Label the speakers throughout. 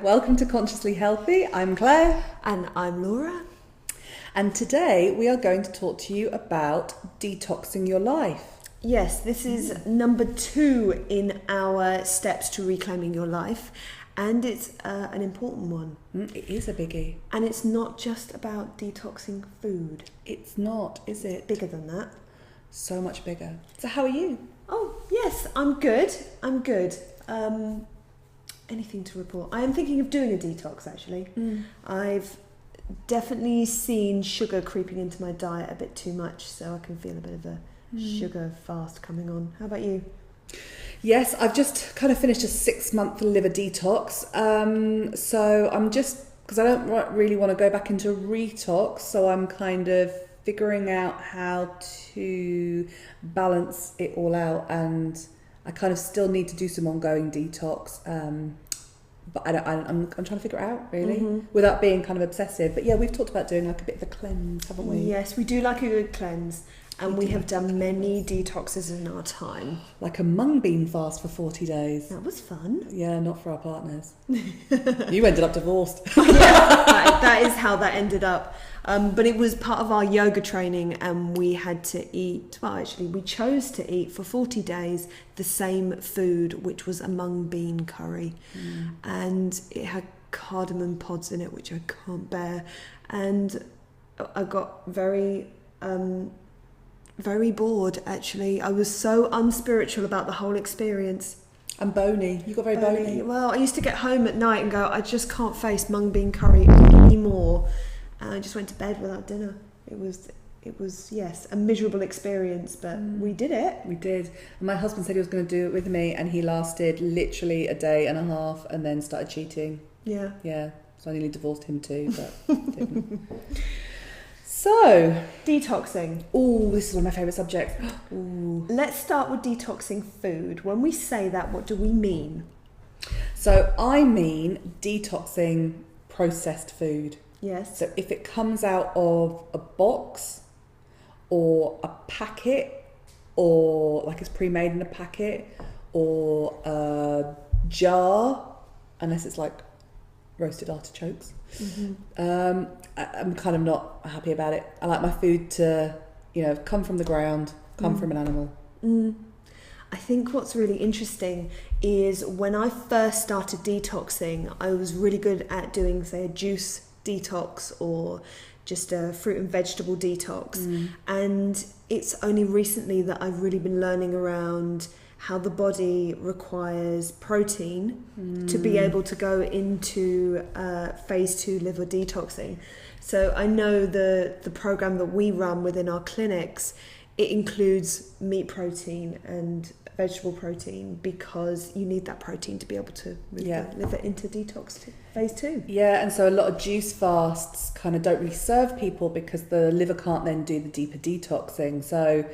Speaker 1: welcome to Consciously Healthy. I'm Claire.
Speaker 2: And I'm Laura.
Speaker 1: And today we are going to talk to you about detoxing your life.
Speaker 2: Yes, this is number 2 in our steps to reclaiming your life. And it's an important one.
Speaker 1: It is a biggie.
Speaker 2: And it's not just about detoxing food.
Speaker 1: It's not, is it?
Speaker 2: It's bigger than that.
Speaker 1: So much bigger. So how are you?
Speaker 2: Oh, yes, I'm good. Anything to report? I am thinking of doing a detox, actually. I've definitely seen sugar creeping into my diet a bit too much, so I can feel a bit of a sugar fast coming on. How about you?
Speaker 1: Yes, I've just kind of finished a 6-month liver detox. So I'm just, because I don't really want to go back into retox, so I'm kind of figuring out how to balance it all out, and I kind of still need to do some ongoing detox. But I'm trying to figure it out, really, without being kind of obsessive. But yeah, we've talked about doing like a bit of a cleanse, haven't we?
Speaker 2: Yes, we do like a good cleanse. And we have done many detoxes in our time.
Speaker 1: Like a mung bean fast for 40 days.
Speaker 2: That was fun.
Speaker 1: Yeah, not for our partners. You ended up divorced.
Speaker 2: Yeah, that is how that ended up. But it was part of our yoga training, and we had to eat, well, actually, we chose to eat for 40 days the same food, which was a mung bean curry. And it had cardamom pods in it, which I can't bear. And I got very bored, actually. I was so unspiritual about the whole experience.
Speaker 1: And bony. You got very bony.
Speaker 2: Well, I used to get home at night and go, I just can't face mung bean curry anymore. And I just went to bed without dinner. It was yes, a miserable experience, but we did it.
Speaker 1: We did. And my husband said he was going to do it with me, and he lasted literally a day and a half and then started cheating.
Speaker 2: Yeah.
Speaker 1: Yeah. So I nearly divorced him too, but didn't. So,
Speaker 2: detoxing.
Speaker 1: Oh, this is one of my favourite subjects.
Speaker 2: Ooh. Let's start with detoxing food. When we say that, what do we mean?
Speaker 1: So I mean detoxing processed food.
Speaker 2: Yes.
Speaker 1: So if it comes out of a box or a packet, or like it's pre-made in a packet, or a jar, unless it's like roasted artichokes, I'm kind of not happy about it. I like my food to, come from the ground, come from an animal.
Speaker 2: I think what's really interesting is when I first started detoxing, I was really good at doing, say, a juice detox or just a fruit and vegetable detox. And it's only recently that I've really been learning around how the body requires protein to be able to go into phase 2 liver detoxing. So I know the program that we run within our clinics, it includes meat protein and vegetable protein, because you need that protein to be able to move the liver into detox phase 2.
Speaker 1: Yeah, and so a lot of juice fasts kind of don't really serve people because the liver can't then do the deeper detoxing. So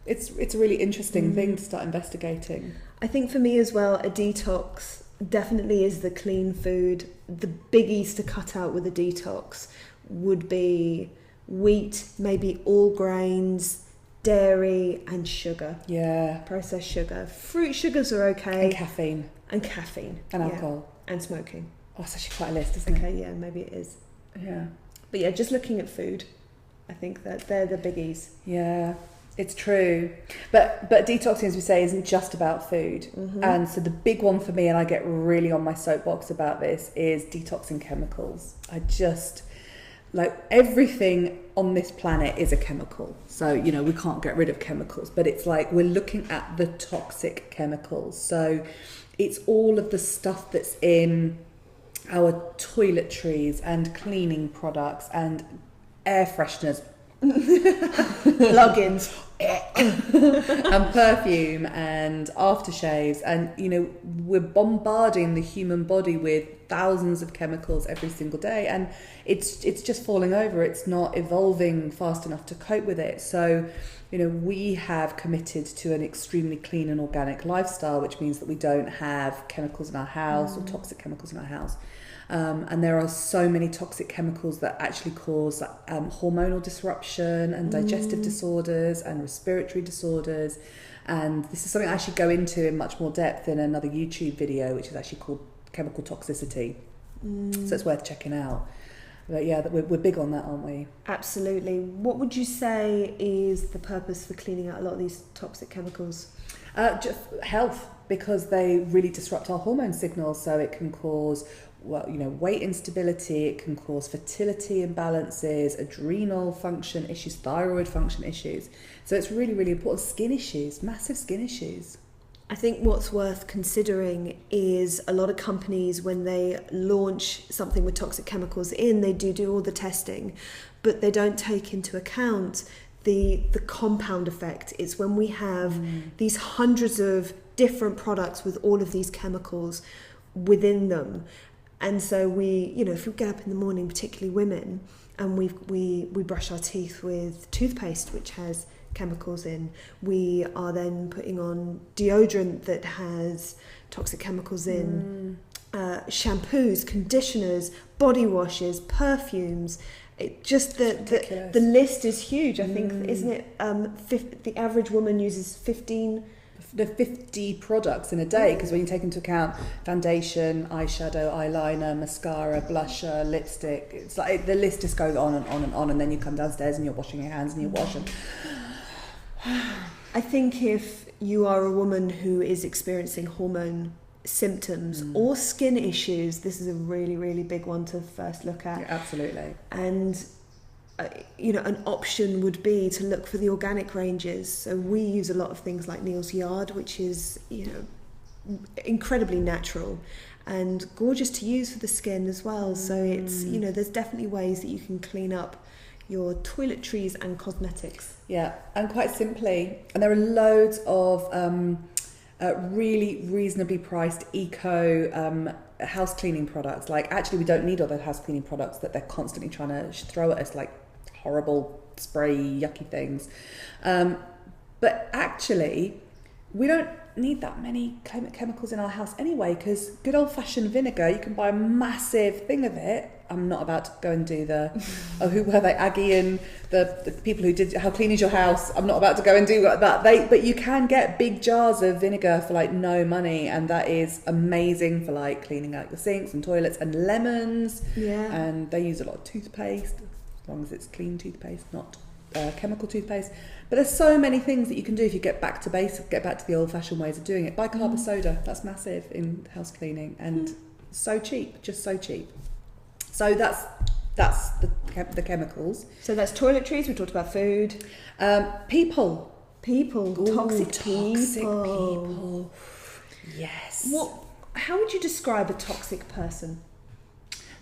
Speaker 1: it's a really interesting thing to start investigating.
Speaker 2: I think for me as well, a detox definitely is the clean food. The biggies to cut out with a detox would be wheat, maybe all grains, dairy and sugar.
Speaker 1: Yeah.
Speaker 2: Processed sugar. Fruit sugars are okay.
Speaker 1: And caffeine.
Speaker 2: And
Speaker 1: alcohol.
Speaker 2: And smoking.
Speaker 1: Oh, it's actually quite a list, isn't it?
Speaker 2: Okay, yeah, maybe it is.
Speaker 1: Yeah.
Speaker 2: But yeah, just looking at food, I think that they're the biggies.
Speaker 1: Yeah, it's true. But detoxing, as we say, isn't just about food. And so the big one for me, and I get really on my soapbox about this, is detoxing chemicals. I just... like, everything on this planet is a chemical. So, we can't get rid of chemicals, but it's like we're looking at the toxic chemicals. So it's all of the stuff that's in our toiletries and cleaning products and air fresheners,
Speaker 2: plugins,
Speaker 1: and perfume and aftershaves, and we're bombarding the human body with thousands of chemicals every single day, and it's just falling over. It's not evolving fast enough to cope with it. So we have committed to an extremely clean and organic lifestyle, which means that we don't have chemicals in our house or toxic chemicals in our house. And there are so many toxic chemicals that actually cause hormonal disruption and digestive disorders and respiratory disorders. And this is something I actually go into in much more depth in another YouTube video, which is actually called Chemical Toxicity. So it's worth checking out. But yeah, we're big on that, aren't we?
Speaker 2: Absolutely. What would you say is the purpose for cleaning out a lot of these toxic chemicals?
Speaker 1: Just health, because they really disrupt our hormone signals. So it can cause, weight instability. It can cause fertility imbalances, adrenal function issues, thyroid function issues. So it's really, really important. Skin issues, massive skin issues.
Speaker 2: I think what's worth considering is a lot of companies, when they launch something with toxic chemicals in, they do all the testing, but they don't take into account the compound effect. It's when we have these hundreds of different products with all of these chemicals within them. And so we, if we get up in the morning, particularly women, and we brush our teeth with toothpaste, which has chemicals in, we are then putting on deodorant that has toxic chemicals in, shampoos, conditioners, body washes, perfumes. It just the list is huge. I think, isn't it? The average woman uses 50
Speaker 1: products in a day, because when you take into account foundation, eyeshadow, eyeliner, mascara, blusher, lipstick, it's like the list just goes on and on and on, and then you come downstairs and you're washing your hands and you're washing.
Speaker 2: I think if you are a woman who is experiencing hormone symptoms or skin issues, this is a really, really big one to first look at.
Speaker 1: Yeah, absolutely.
Speaker 2: And an option would be to look for the organic ranges. So we use a lot of things like Neal's Yard, which is incredibly natural and gorgeous to use for the skin as well. So it's there's definitely ways that you can clean up your toiletries and cosmetics.
Speaker 1: Yeah, and quite simply, and there are loads of really reasonably priced eco house cleaning products. Like, actually, we don't need all the house cleaning products that they're constantly trying to throw at us, like horrible spray yucky things. But actually, we don't need that many chemicals in our house anyway, because good old-fashioned vinegar, you can buy a massive thing of it. I'm not about to go and do who were they, Aggie and the people who did How Clean Is Your House. I'm not about to go and do that. But you can get big jars of vinegar for like no money, and that is amazing for like cleaning out your sinks and toilets, and lemons.
Speaker 2: Yeah.
Speaker 1: And they use a lot of toothpaste, as long as it's clean toothpaste, not chemical toothpaste. But there's so many things that you can do if you get back to basics, get back to the old-fashioned ways of doing it. Bicarb soda, that's massive in house cleaning, and so cheap, just so cheap. So that's the chemicals.
Speaker 2: So that's toiletries. We talked about food.
Speaker 1: People.
Speaker 2: Ooh, toxic
Speaker 1: people. Yes.
Speaker 2: How would you describe a toxic person?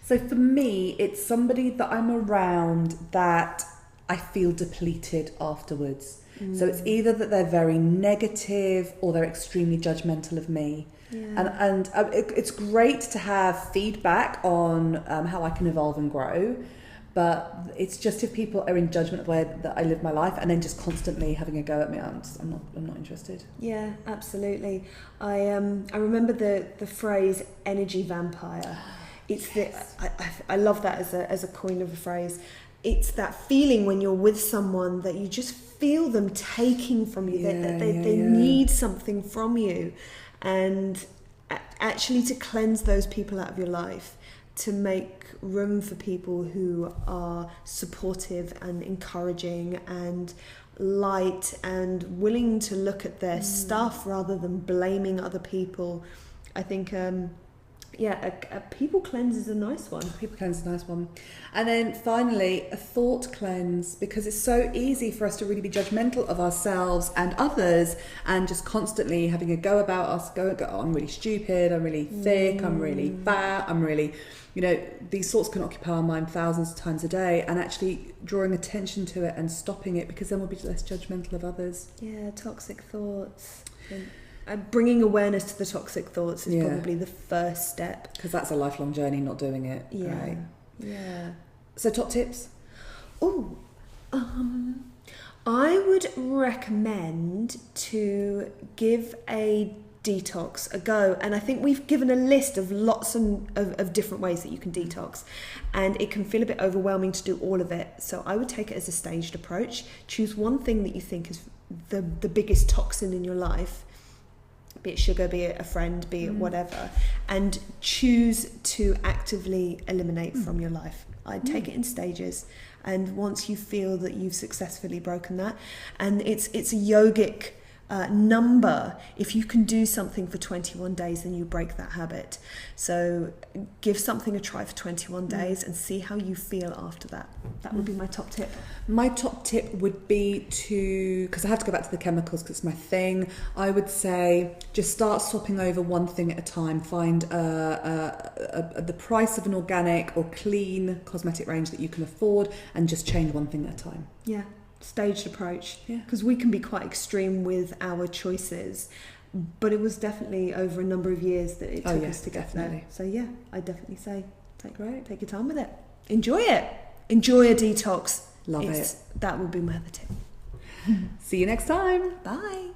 Speaker 1: So for me, it's somebody that I'm around that I feel depleted afterwards. So it's either that they're very negative or they're extremely judgmental of me. Yeah. And it's great to have feedback on how I can evolve and grow, but it's just if people are in judgment of the way that I live my life and then just constantly having a go at me, I'm not interested.
Speaker 2: Yeah, absolutely. I remember the phrase energy vampire. It's yes. I love that as a coin of a phrase. It's that feeling when you're with someone that you just feel them taking from you, that they need something from you. And actually to cleanse those people out of your life, to make room for people who are supportive and encouraging and light and willing to look at their stuff rather than blaming other people. I think a people cleanse is a nice one.
Speaker 1: People cleanse is a nice one. And then finally, a thought cleanse, because it's so easy for us to really be judgmental of ourselves and others, and just constantly having a go about us, go, oh, I'm really stupid, I'm really thick, I'm really fat, I'm really, these thoughts can occupy our mind thousands of times a day, and actually drawing attention to it and stopping it, because then we'll be less judgmental of others.
Speaker 2: Yeah, toxic thoughts. Bringing awareness to the toxic thoughts is probably the first step.
Speaker 1: Because that's a lifelong journey, not doing it.
Speaker 2: Yeah.
Speaker 1: Right?
Speaker 2: Yeah.
Speaker 1: So top tips?
Speaker 2: I would recommend to give a detox a go. And I think we've given a list of lots of different ways that you can detox. And it can feel a bit overwhelming to do all of it. So I would take it as a staged approach. Choose one thing that you think is the biggest toxin in your life. be it sugar, be it a friend, be it whatever, and choose to actively eliminate from your life. I'd take it in stages, and once you feel that you've successfully broken that, and it's a yogic number. If you can do something for 21 days, then you break that habit. So give something a try for 21 days and see how you feel after that. That would be my top tip.
Speaker 1: My top tip would be to, because I have to go back to the chemicals because it's my thing, I would say just start swapping over one thing at a time. Find the price of an organic or clean cosmetic range that you can afford, and just change one thing at a time.
Speaker 2: Yeah. Staged approach,
Speaker 1: Yeah.
Speaker 2: because we can be quite extreme with our choices, but it was definitely over a number of years that it took us to get there. So yeah, I definitely say take your time with it, enjoy a detox.
Speaker 1: Love it.
Speaker 2: That would be my other tip.
Speaker 1: See you next time.
Speaker 2: Bye.